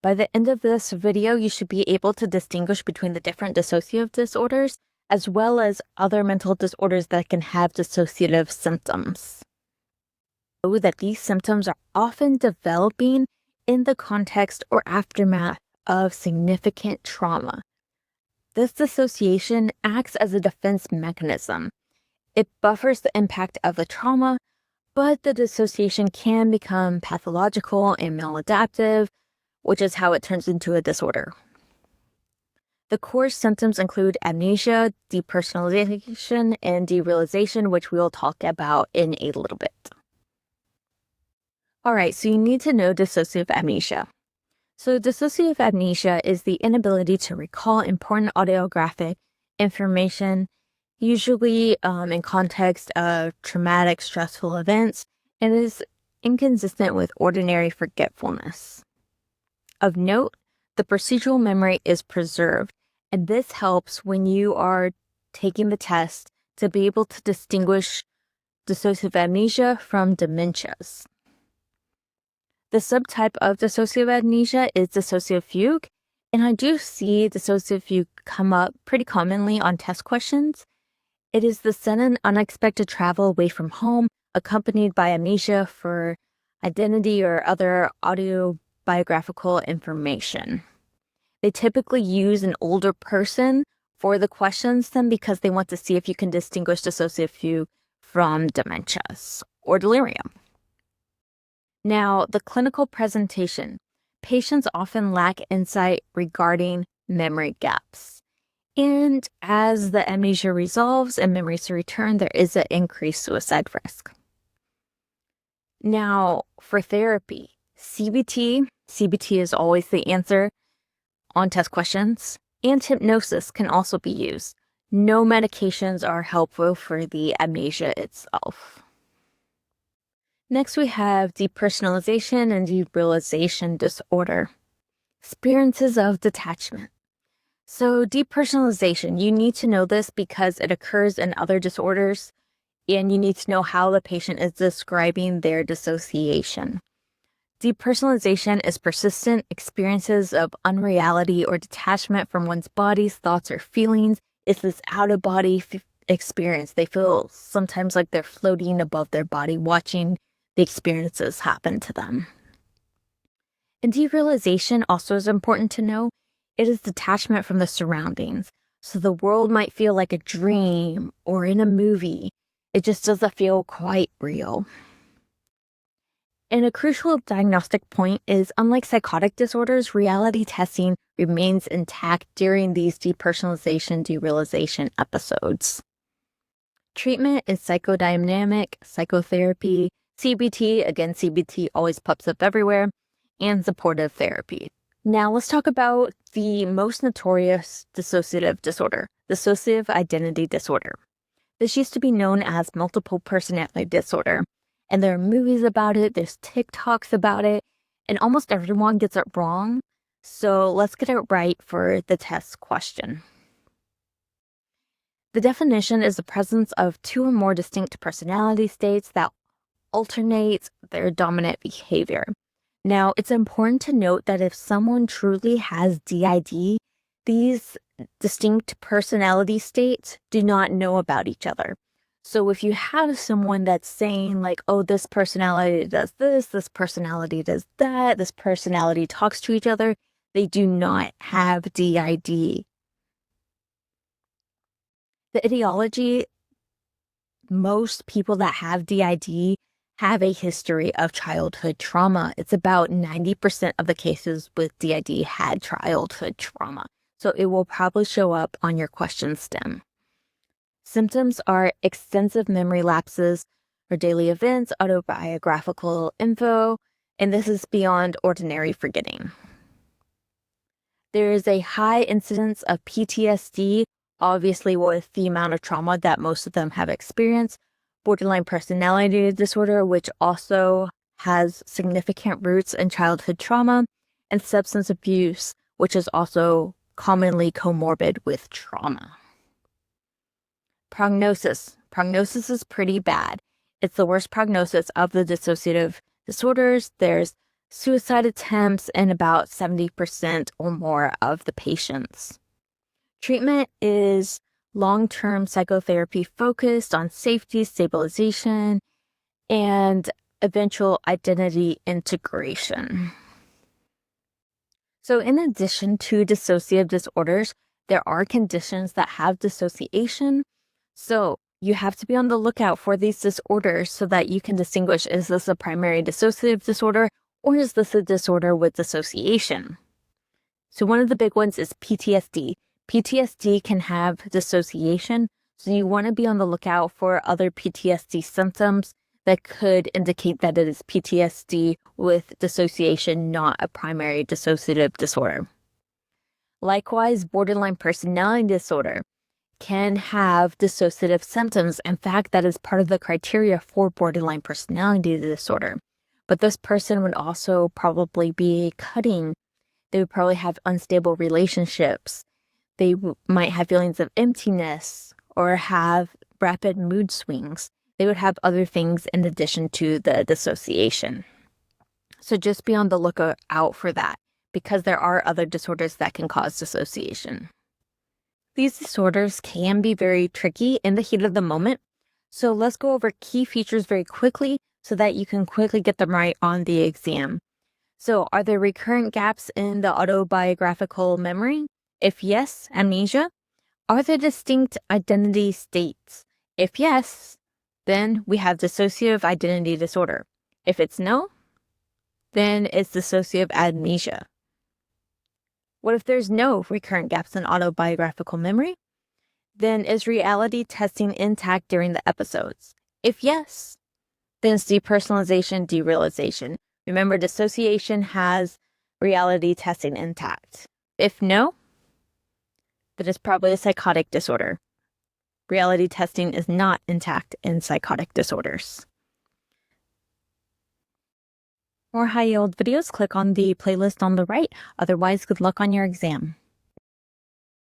By the end of this video, you should be able to distinguish between the different dissociative disorders as well as other mental disorders that can have dissociative symptoms. Know that these symptoms are often developing in the context or aftermath of significant trauma. This dissociation acts as a defense mechanism. It buffers the impact of the trauma, but the dissociation can become pathological and maladaptive, which is how it turns into a disorder. The core symptoms include amnesia, depersonalization, and derealization, which we'll talk about in a little bit. All right, so you need to know dissociative amnesia. So dissociative amnesia is the inability to recall important audiographic information, usually in context of traumatic, stressful events, and is inconsistent with ordinary forgetfulness. Of note, the procedural memory is preserved, and this helps when you are taking the test to be able to distinguish dissociative amnesia from dementias. The subtype of dissociative amnesia is dissociative fugue, and I do see dissociative fugue come up pretty commonly on test questions. It is the sudden unexpected travel away from home, accompanied by amnesia for identity or other autobiographical information. They typically use an older person for the questions then because they want to see if you can distinguish dissociative fugue from dementias or delirium. Now, the clinical presentation. Patients often lack insight regarding memory gaps. And as the amnesia resolves and memories return, there is an increased suicide risk. Now, for therapy, CBT is always the answer on test questions, and hypnosis can also be used. No medications are helpful for the amnesia itself. Next, we have depersonalization and derealization disorder. Experiences of detachment. So depersonalization, you need to know this because it occurs in other disorders, and you need to know how the patient is describing their dissociation. Depersonalization is persistent experiences of unreality or detachment from one's body's thoughts or feelings. It's this out-of-body experience. They feel sometimes like they're floating above their body, watching the experiences happen to them. And derealization also is important to know. It is detachment from the surroundings. So the world might feel like a dream or in a movie. It just doesn't feel quite real. And a crucial diagnostic point is, unlike psychotic disorders, reality testing remains intact during these depersonalization, derealization episodes. Treatment is psychodynamic, psychotherapy, CBT, again, CBT always pops up everywhere, and supportive therapy. Now let's talk about the most notorious dissociative disorder, Dissociative Identity Disorder. This used to be known as multiple personality disorder, and there are movies about it, there's TikToks about it, and almost everyone gets it wrong. So let's get it right for the test question. The definition is the presence of two or more distinct personality states that alternate their dominant behavior. Now, it's important to note that if someone truly has DID, these distinct personality states do not know about each other. So if you have someone that's saying like, oh, this personality does this personality does that, this personality talks to each other, they do not have DID. The etiology, most people that have DID have a history of childhood trauma. It's about 90% of the cases with DID had childhood trauma. So it will probably show up on your question stem. Symptoms are extensive memory lapses for daily events, autobiographical info, and this is beyond ordinary forgetting. There is a high incidence of PTSD, obviously with the amount of trauma that most of them have experienced, borderline personality disorder, which also has significant roots in childhood trauma, and substance abuse, which is also commonly comorbid with trauma. Prognosis. Prognosis is pretty bad. It's the worst prognosis of the dissociative disorders. There's suicide attempts in about 70% or more of the patients. Treatment is long-term psychotherapy focused on safety, stabilization, and eventual identity integration. So in addition to dissociative disorders, there are conditions that have dissociation. So you have to be on the lookout for these disorders so that you can distinguish, is this a primary dissociative disorder or is this a disorder with dissociation? So one of the big ones is PTSD. PTSD can have dissociation, so you want to be on the lookout for other PTSD symptoms that could indicate that it is PTSD with dissociation, not a primary dissociative disorder. Likewise, borderline personality disorder can have dissociative symptoms. In fact, that is part of the criteria for borderline personality disorder. But this person would also probably be cutting. They would probably have unstable relationships. They might have feelings of emptiness or have rapid mood swings. They would have other things in addition to the dissociation. So just be on the lookout for that, because there are other disorders that can cause dissociation. These disorders can be very tricky in the heat of the moment. So let's go over key features very quickly so that you can quickly get them right on the exam. So are there recurrent gaps in the autobiographical memory? If yes, amnesia. Are there distinct identity states? If yes, then we have dissociative identity disorder. If it's no, then it's dissociative amnesia. What if there's no recurrent gaps in autobiographical memory? Then is reality testing intact during the episodes? If yes, then it's depersonalization, derealization. Remember, dissociation has reality testing intact. If no, then it's probably a psychotic disorder. Reality testing is not intact in psychotic disorders. For more high-yield videos, click on the playlist on the right. Otherwise, good luck on your exam.